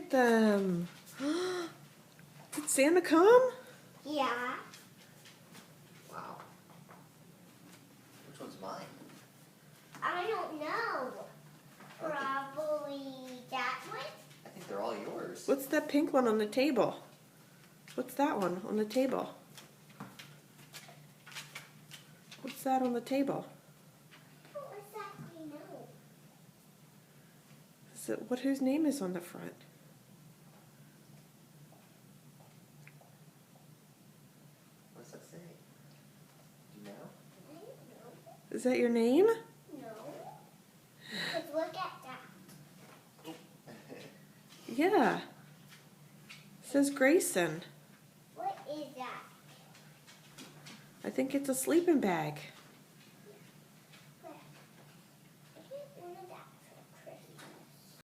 at them. Did Santa come? Yeah. Wow. Which one's mine? I don't know. Probably that one. I think they're all yours. What's that pink one on the table? What's that one on the table? What's that on the table? I don't exactly know. Is it whose name is on the front? What does that say? Do you know? I don't know. Is that your name? No. But look at that. Yeah. It says Grayson. What is that? I think it's a sleeping bag.